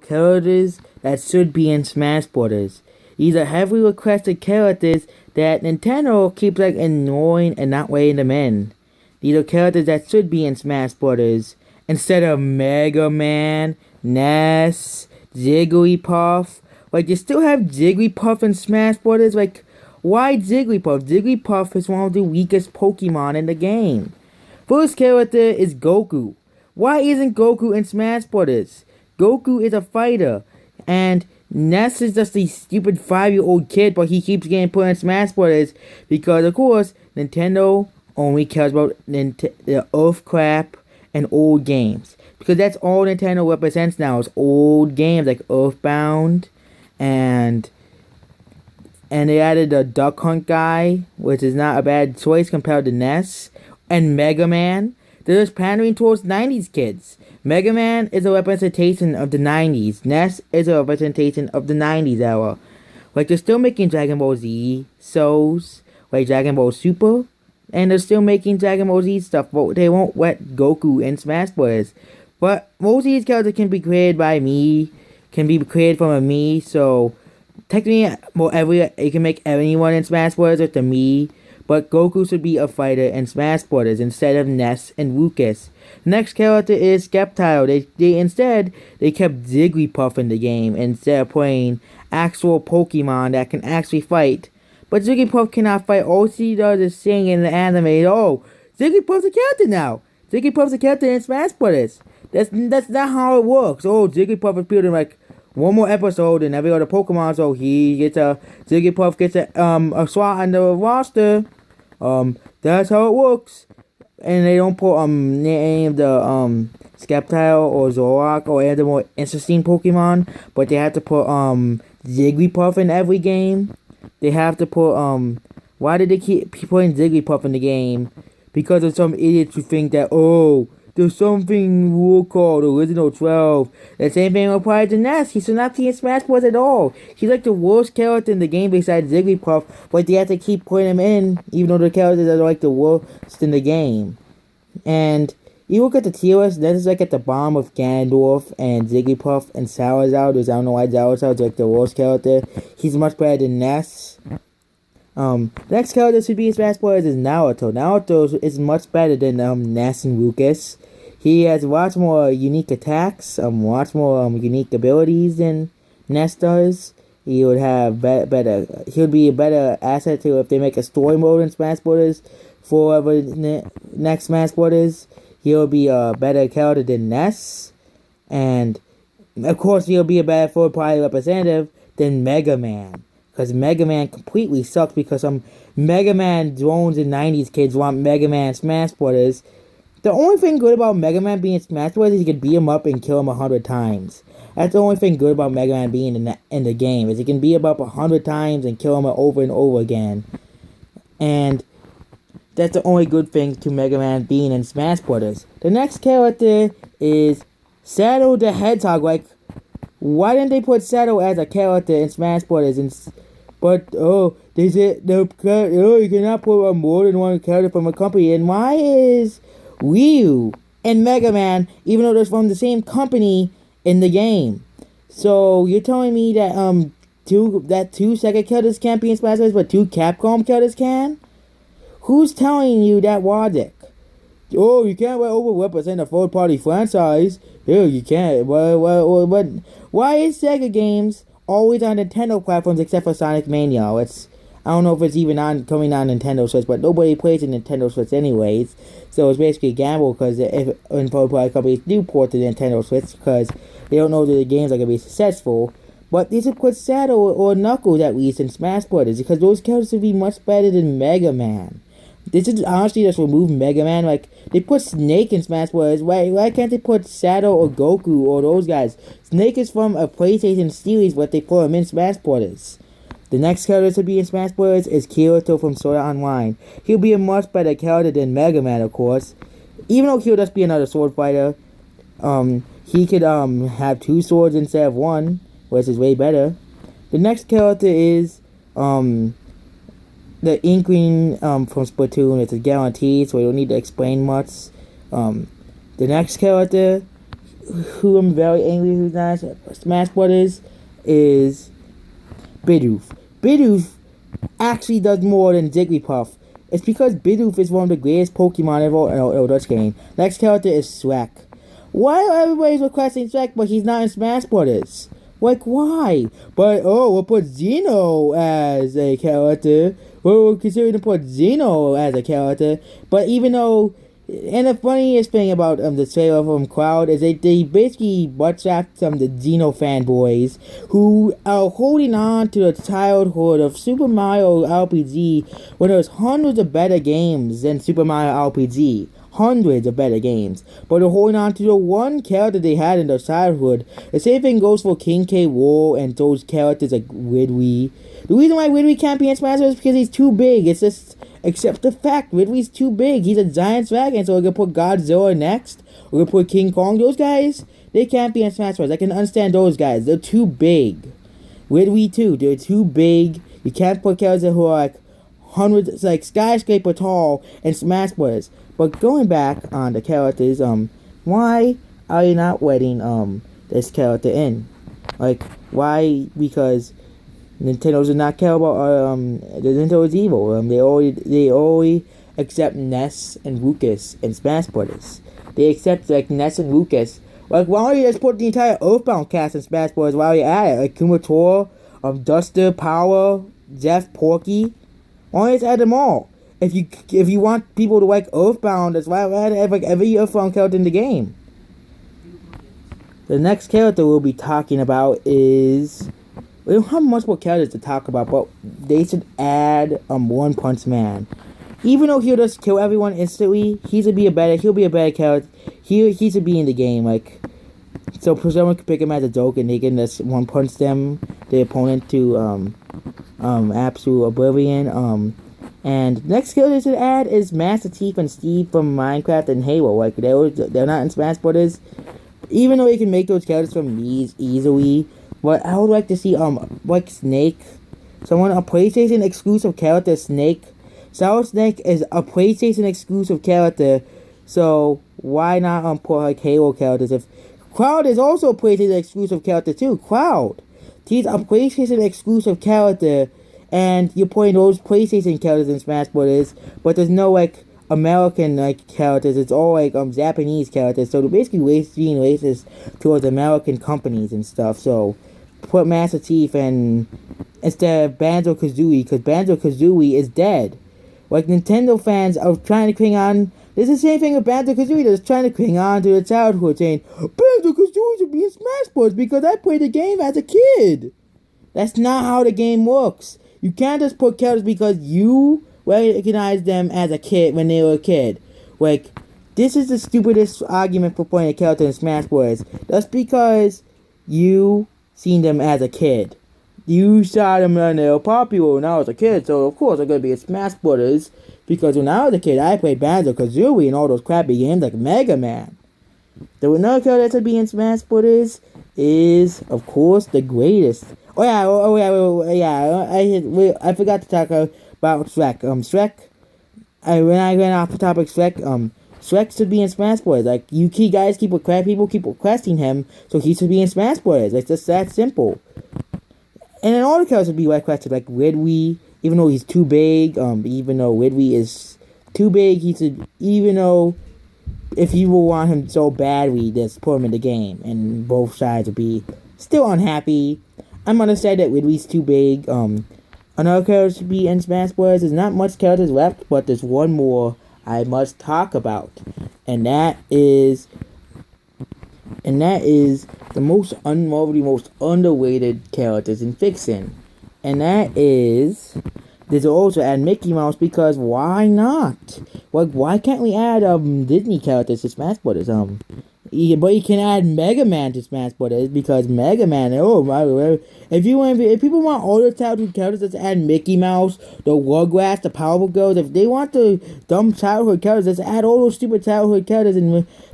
Characters that should be in Smash Brothers. These are heavily requested characters that Nintendo keeps ignoring and not letting them in. These are characters that should be in Smash Brothers instead of Mega Man, Ness, Jigglypuff. You still have Jigglypuff in Smash Brothers. Why Jigglypuff? Jigglypuff is one of the weakest Pokemon in the game. First character is Goku. Why isn't Goku in Smash Brothers? Goku is a fighter, and Ness is just a stupid 5-year-old kid, but he keeps getting put in Smash Brothers because, of course, Nintendo only cares about the Earth crap and old games. Because that's all Nintendo represents now is old games like Earthbound, and they added the Duck Hunt guy, which is not a bad choice compared to Ness, and Mega Man. They're just pandering towards 90s kids. Mega Man is a representation of the 90s. Ness is a representation of the 90s era. They're still making Dragon Ball Z shows, like Dragon Ball Super, and they're still making Dragon Ball Z stuff, but they won't let Goku in Smash Bros. But most of these characters can be created by me, can be created from a me, so technically, you can make anyone in Smash Bros. With the me, but Goku should be a fighter in Smash Bros. Instead of Ness and Lucas. The next character is Sceptile. They kept Jigglypuff in the game instead of playing actual Pokemon that can actually fight. But Jigglypuff cannot fight. All she does is sing in the anime. Oh, Jigglypuff's a character now. Jigglypuff's a character in Smash Bros. That's not how it works. Oh, Jigglypuff appeared in one more episode and every other Pokemon, so Jigglypuff gets a slot on the roster. That's how it works. And they don't put any of the Sceptile or Zoroark or any of the more interesting Pokemon, but they have to put Jigglypuff in every game. They have to put why did they keep putting Jigglypuff in the game? Because of some idiots who think that there's something rule called Original 12. The same thing applies to Ness. He should not be in Smash Bros. At all. He's the worst character in the game besides Jigglypuff, but they have to keep putting him in, even though the characters are the worst in the game. And you look at the tier list, Ness is at the bottom of Ganondorf and Jigglypuff and Salazar. I don't know why Salazar is the worst character. He's much better than Ness. The next character should be in Smash Bros. Is Naruto. Naruto is much better than Ness and Lucas. He has lots more unique attacks, lots more unique abilities than Ness does. He would have better. He would be a better asset to if they make a story mode in Smash Bros. For next Smash Bros. He'll be a better character than Ness, and of course he'll be a better third-party representative than Mega Man. Because Mega Man completely sucks because Mega Man drones and 90s kids want Mega Man Smash Brothers. The only thing good about Mega Man being Smash Brothers is you can beat him up and kill him 100 times. That's the only thing good about Mega Man being in the game, is you can beat him up 100 times and kill him over and over again. And that's the only good thing to Mega Man being in Smash Brothers. The next character is Shadow the Hedgehog. Why didn't they put Shadow as a character in Smash Brothers? They said you cannot put more than one character from a company. And why is Ryu and Mega Man, even though they're from the same company, in the game? So you're telling me that two Sega characters can't be in Smash Bros, but two Capcom characters can? Who's telling you that logic? You can't overrepresent a third-party franchise. You can't. Why is Sega games always on Nintendo platforms except for Sonic Mania? I don't know if it's even coming on Nintendo Switch, but nobody plays a Nintendo Switch anyways. So it's basically a gamble because if third-party companies do port to the Nintendo Switch because they don't know that the games are going to be successful. But they should put Shadow or Knuckles at least in Smash Bros. Because those characters would be much better than Mega Man. They should honestly just remove Mega Man. They put Snake in Smash Bros. Why can't they put Shadow or Goku or those guys? Snake is from a PlayStation series, but they put him in Smash Bros. The next character to be in Smash Bros. Is Kirito from Sword Art Online. He'll be a much better character than Mega Man, of course. Even though he'll just be another sword fighter, he could have two swords instead of one, which is way better. The next character is the Inkling from Splatoon. It's a guarantee, so we don't need to explain much. The next character who I'm very angry who's not Smash Brothers is Bidoof. Bidoof actually does more than Jigglypuff. It's because Bidoof is one of the greatest Pokemon ever in this game. Next character is Shrek. Why are everybody requesting Shrek, but he's not in Smash Brothers? Like, why? But, we'll put Xeno as a character. We're considering to put Xeno as a character. But even though, and the funniest thing about the trailer from Crowd is they basically butt-slapped some of the Xeno fanboys who are holding on to the childhood of Super Mario RPG when there was hundreds of better games than Super Mario RPG. Hundreds of better games, but they're holding on to the one character they had in their childhood. The same thing goes for King K. Rool and those characters like Ridley. The reason why Ridley can't be in Smash Bros. Is because he's too big. It's just, accept the fact, Ridley's too big. He's a giant dragon, so we're gonna put Godzilla next. We're gonna put King Kong. Those guys, they can't be in Smash Bros. I can understand those guys. They're too big. Ridley too, they're too big. You can't put characters who are like hundreds, like skyscraper tall in Smash Bros. But going back on the characters, why are you not letting this character in? Like, why? Because Nintendo does not care about the Nintendo is evil. They only accept Ness and Lucas in Smash Brothers. They accept like Ness and Lucas. Like, why don't you just put the entire Earthbound cast in Smash Brothers while you're at it? Like Kumatora, Duster, Power, Jeff, Porky. Why don't you just add them all? If you want people to like Earthbound, that's why I have like every Earthbound character in the game. The next character we'll be talking about is, we don't have much more characters to talk about, but they should add One Punch Man. Even though he'll just kill everyone instantly, he'll be a better character. He should be in the game, like, so someone can pick him as a joke and they can just one punch them, the opponent, to absolute oblivion. And the next character they should add is Master Chief and Steve from Minecraft and Halo. Like, they're not in Smash Brothers. Even though you can make those characters from these easily, but I would like to see like Snake, a PlayStation exclusive character. Snake, Solid Snake is a PlayStation exclusive character, so why not put like Halo characters? If Cloud is also a PlayStation exclusive character too. Cloud, he's a PlayStation exclusive character, and you're putting those PlayStation characters in Smash Brothers, but there's no like American like characters. It's all like Japanese characters, so they're basically being racist towards American companies and stuff. So put Master Chief and instead of Banjo-Kazooie, because Banjo-Kazooie is dead. Like, Nintendo fans are trying to cling on. There's the same thing with Banjo-Kazooie that's trying to cling on to their childhood, saying Banjo-Kazooie should be in Smash Bros. Because I played the game as a kid. That's not how the game works. You can't just put characters because you recognize them as a kid when they were a kid. Like, this is the stupidest argument for putting a character in Smash Bros. That's because you seen them as a kid. You saw them when they were popular when I was a kid, so of course they're gonna be in Smash Brothers. Because when I was a kid, I played Banjo-Kazooie and all those crappy games like Mega Man. The another character that should be in Smash Brothers is, of course, the greatest. I forgot to talk about Shrek. When I ran off the topic, Shrek should be in Smash Bros. Like, you guys keep requesting him, so he should be in Smash Bros. Like, just that simple. And then all the characters would be requested, like Ridley, even though he's too big, even though Ridley is too big, even though if you will want him so badly, just put him in the game, and both sides would be still unhappy. I'm gonna say that Ridley's too big. Another character should be in Smash Bros. There's not much characters left, but there's one more I must talk about, and that is the most underrated characters in fiction, and that is, there's also add Mickey Mouse, because why not? Like, why can't we add Disney characters to Smash Brothers? But you can add Mega Man to Smash Brothers, because Mega Man, if people want all the childhood characters, let's add Mickey Mouse, the Rugrats, the Powerpuff Girls. If they want the dumb childhood characters, let's add all those stupid childhood characters.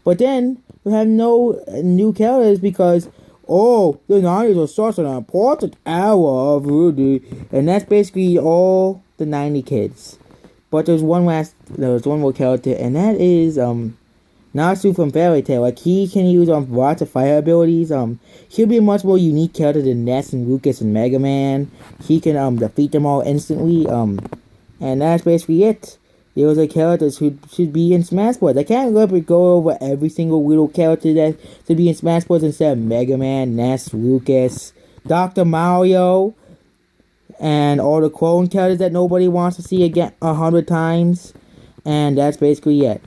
But then we have no new characters because, the 90s was such an important era of voodoo, and that's basically all the 90 kids. But there's one more character, and that is Natsu from Fairy Tail, like he can use lots of fire abilities. He'll be a much more unique character than Ness and Lucas and Mega Man. He can defeat them all instantly. And that's basically it. Those are characters who should be in Smash Bros. I can't really go over every single little character that should be in Smash Bros. Instead of Mega Man, Ness, Lucas, Dr. Mario, and all the clone characters that nobody wants to see again 100 times. And that's basically it.